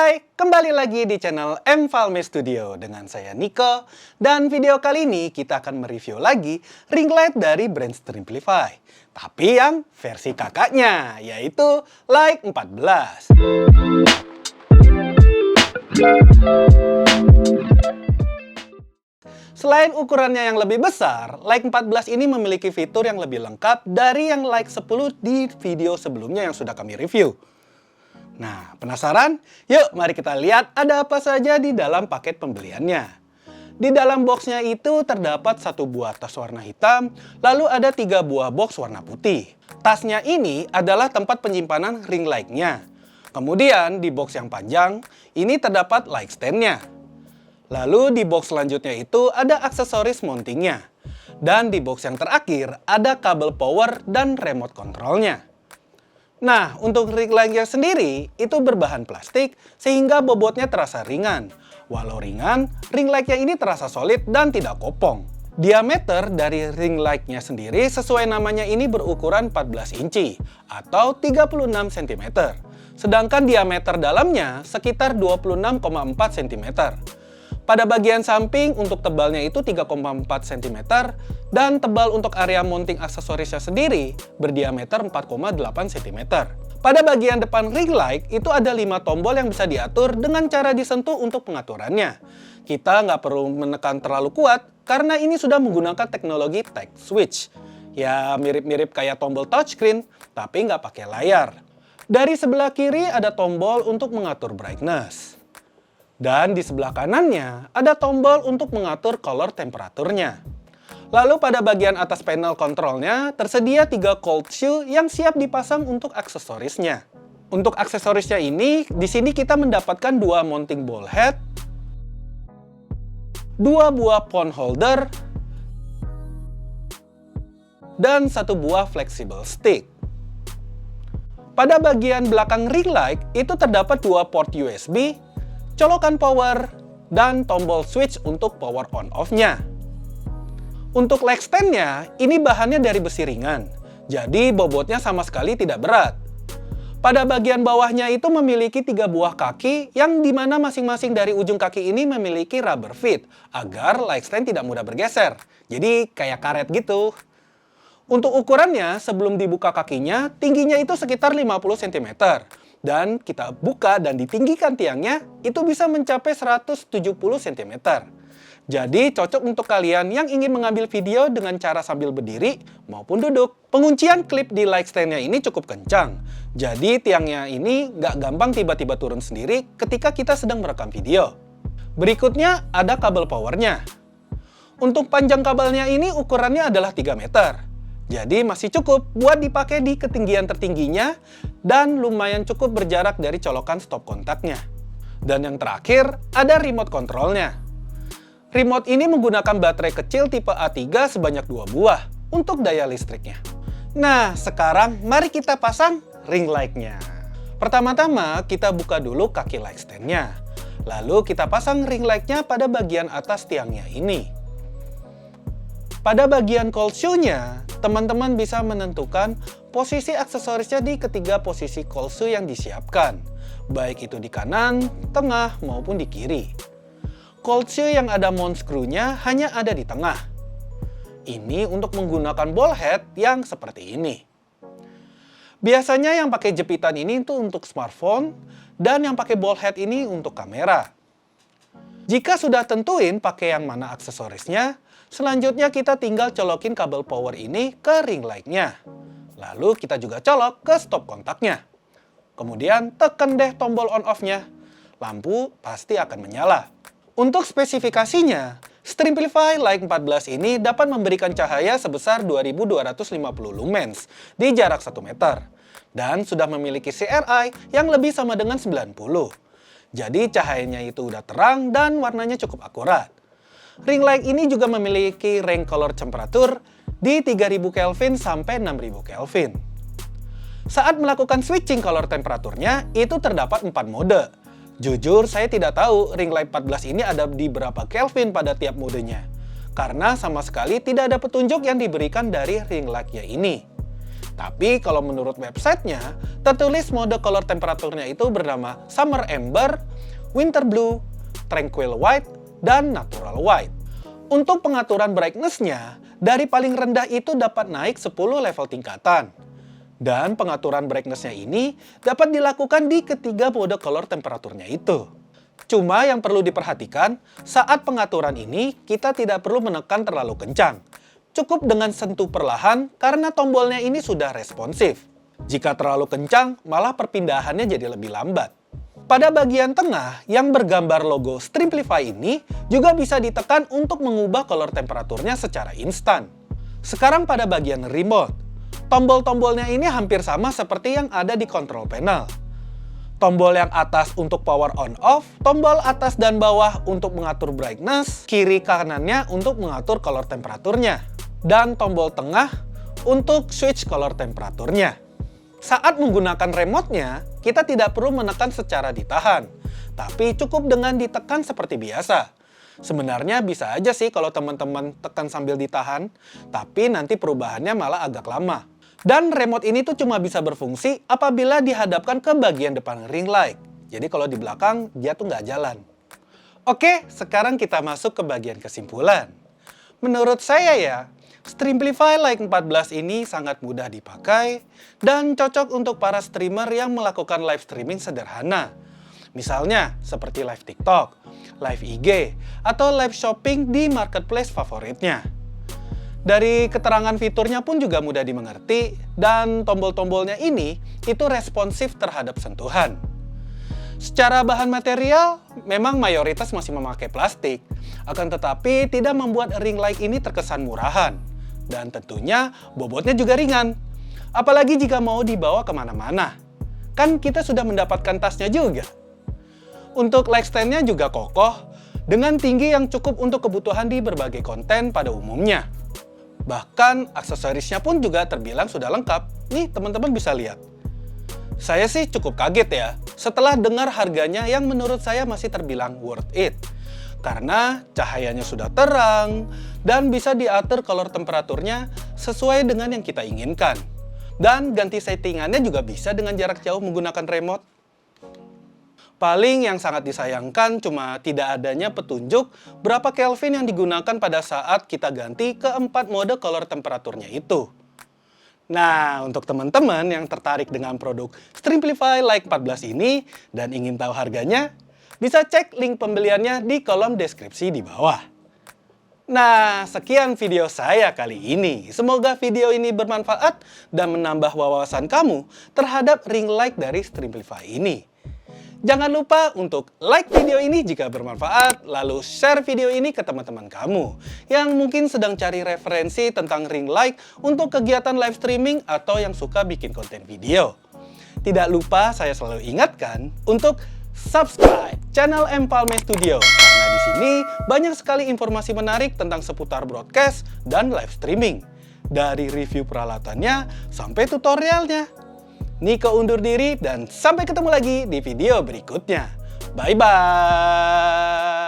Hai, kembali lagi di channel Mfalme Studio dengan saya Niko. Dan video kali ini kita akan mereview lagi ring light dari brand Streamplify. Tapi yang versi kakaknya, yaitu Like 14. Selain ukurannya yang lebih besar, Like 14 ini memiliki fitur yang lebih lengkap dari yang Like 10 di video sebelumnya yang sudah kami review. Nah, penasaran? Yuk, mari kita lihat ada apa saja di dalam paket pembeliannya. Di dalam boxnya itu terdapat satu buah tas warna hitam, lalu ada 3 buah box warna putih. Tasnya ini adalah tempat penyimpanan ring light-nya. Kemudian di box yang panjang, ini terdapat light stand-nya. Lalu di box selanjutnya itu ada aksesoris mountingnya. Dan di box yang terakhir ada kabel power dan remote control-nya. Nah, untuk ring light-nya sendiri itu berbahan plastik sehingga bobotnya terasa ringan. Walau ringan, ring light-nya ini terasa solid dan tidak kopong. Diameter dari ring light-nya sendiri sesuai namanya ini berukuran 14 inci atau 36 cm. Sedangkan diameter dalamnya sekitar 26,4 cm. Pada bagian samping untuk tebalnya itu 3,4 cm dan tebal untuk area mounting aksesorisnya sendiri berdiameter 4,8 cm. Pada bagian depan ring light itu ada 5 tombol yang bisa diatur dengan cara disentuh untuk pengaturannya. Kita nggak perlu menekan terlalu kuat karena ini sudah menggunakan teknologi tech switch. Ya mirip-mirip kayak tombol touchscreen tapi nggak pakai layar. Dari sebelah kiri ada tombol untuk mengatur brightness. Dan di sebelah kanannya ada tombol untuk mengatur color temperaturnya. Lalu pada bagian atas panel kontrolnya tersedia 3 cold shoe yang siap dipasang untuk aksesorisnya. Untuk aksesorisnya ini, di sini kita mendapatkan 2 mounting ball head, 2 buah phone holder, dan 1 buah flexible stick. Pada bagian belakang ring light itu terdapat 2 port USB, colokan power, dan tombol switch untuk power on off-nya. Untuk leg stand-nya, ini bahannya dari besi ringan, jadi bobotnya sama sekali tidak berat. Pada bagian bawahnya itu memiliki 3 buah kaki, yang dimana masing-masing dari ujung kaki ini memiliki rubber feet, agar leg stand tidak mudah bergeser, jadi kayak karet gitu. Untuk ukurannya, sebelum dibuka kakinya, tingginya itu sekitar 50 cm. Dan kita buka dan ditinggikan tiangnya, itu bisa mencapai 170 cm. Jadi cocok untuk kalian yang ingin mengambil video dengan cara sambil berdiri maupun duduk. Penguncian klip di light stand-nya ini cukup kencang. Jadi tiangnya ini nggak gampang tiba-tiba turun sendiri ketika kita sedang merekam video. Berikutnya ada kabel powernya. Untuk panjang kabelnya ini ukurannya adalah 3 meter. Jadi masih cukup buat dipakai di ketinggian tertingginya dan lumayan cukup berjarak dari colokan stop kontaknya. Dan yang terakhir ada remote controlnya. Remote ini menggunakan baterai kecil tipe A3 sebanyak 2 buah untuk daya listriknya. Nah, sekarang mari kita pasang ring light-nya. Pertama-tama kita buka dulu kaki light stand-nya. Lalu kita pasang ring light-nya pada bagian atas tiangnya ini. Pada bagian cold shoe-nya, teman-teman bisa menentukan posisi aksesorisnya di ketiga posisi cold shoe yang disiapkan, baik itu di kanan, tengah, maupun di kiri. Cold shoe yang ada mount screw-nya hanya ada di tengah. Ini untuk menggunakan ball head yang seperti ini. Biasanya yang pakai jepitan ini itu untuk smartphone, dan yang pakai ball head ini untuk kamera. Jika sudah tentuin pakai yang mana aksesorisnya, selanjutnya kita tinggal colokin kabel power ini ke ring light-nya. Lalu kita juga colok ke stop kontaknya. Kemudian tekan deh tombol on off-nya. Lampu pasti akan menyala. Untuk spesifikasinya, Streamplify Like 14 ini dapat memberikan cahaya sebesar 2250 lumens di jarak 1 meter. Dan sudah memiliki CRI yang lebih sama dengan 90. Jadi cahayanya itu udah terang dan warnanya cukup akurat. Ring light ini juga memiliki range color temperatur di 3000 Kelvin sampai 6000 Kelvin. Saat melakukan switching color temperaturnya, itu terdapat 4 mode. Jujur, saya tidak tahu ring light 14 ini ada di berapa Kelvin pada tiap modenya. Karena sama sekali tidak ada petunjuk yang diberikan dari ring light-nya ini. Tapi kalau menurut websitenya, tertulis mode color temperaturnya itu bernama Summer Amber, Winter Blue, Tranquil White, dan Natural White. Untuk pengaturan brightness-nya, dari paling rendah itu dapat naik 10 level tingkatan. Dan pengaturan brightness-nya ini dapat dilakukan di ketiga mode color temperaturnya itu. Cuma yang perlu diperhatikan, saat pengaturan ini kita tidak perlu menekan terlalu kencang. Cukup dengan sentuh perlahan karena tombolnya ini sudah responsif. Jika terlalu kencang, malah perpindahannya jadi lebih lambat. Pada bagian tengah yang bergambar logo Streamplify ini juga bisa ditekan untuk mengubah color temperaturnya secara instan. Sekarang pada bagian remote. Tombol-tombolnya ini hampir sama seperti yang ada di control panel. Tombol yang atas untuk power on off, tombol atas dan bawah untuk mengatur brightness, kiri kanannya untuk mengatur color temperaturnya, dan tombol tengah untuk switch color temperaturnya. Saat menggunakan remote-nya, kita tidak perlu menekan secara ditahan, tapi cukup dengan ditekan seperti biasa. Sebenarnya bisa aja sih kalau teman-teman tekan sambil ditahan, tapi nanti perubahannya malah agak lama. Dan remote ini tuh cuma bisa berfungsi apabila dihadapkan ke bagian depan ring light. Jadi kalau di belakang, dia tuh nggak jalan. Oke, sekarang kita masuk ke bagian kesimpulan. Menurut saya ya, Streamplify Lite 14 ini sangat mudah dipakai dan cocok untuk para streamer yang melakukan live streaming sederhana. Misalnya seperti live TikTok, live IG, atau live shopping di marketplace favoritnya. Dari keterangan fiturnya pun juga mudah dimengerti, dan tombol-tombolnya ini itu responsif terhadap sentuhan. Secara bahan material, memang mayoritas masih memakai plastik, akan tetapi tidak membuat ring light ini terkesan murahan. Dan tentunya bobotnya juga ringan, apalagi jika mau dibawa kemana-mana. Kan kita sudah mendapatkan tasnya juga. Untuk light stand-nya juga kokoh, dengan tinggi yang cukup untuk kebutuhan di berbagai konten pada umumnya. Bahkan aksesorisnya pun juga terbilang sudah lengkap. Nih teman-teman bisa lihat. Saya sih cukup kaget ya, setelah dengar harganya yang menurut saya masih terbilang worth it. Karena cahayanya sudah terang, dan bisa diatur color temperaturnya sesuai dengan yang kita inginkan. Dan ganti settingannya juga bisa dengan jarak jauh menggunakan remote. Paling yang sangat disayangkan cuma tidak adanya petunjuk berapa Kelvin yang digunakan pada saat kita ganti ke 4 mode color temperaturnya itu. Nah, untuk teman-teman yang tertarik dengan produk Streamplify Lite 14 ini dan ingin tahu harganya, bisa cek link pembeliannya di kolom deskripsi di bawah. Nah, sekian video saya kali ini. Semoga video ini bermanfaat dan menambah wawasan kamu terhadap ring light dari Streamplify ini. Jangan lupa untuk like video ini jika bermanfaat, lalu share video ini ke teman-teman kamu yang mungkin sedang cari referensi tentang ring light untuk kegiatan live streaming atau yang suka bikin konten video. Tidak lupa saya selalu ingatkan untuk subscribe channel Empalme Studio karena di sini banyak sekali informasi menarik tentang seputar broadcast dan live streaming. Dari review peralatannya sampai tutorialnya. Niko undur diri dan sampai ketemu lagi di video berikutnya. Bye-bye!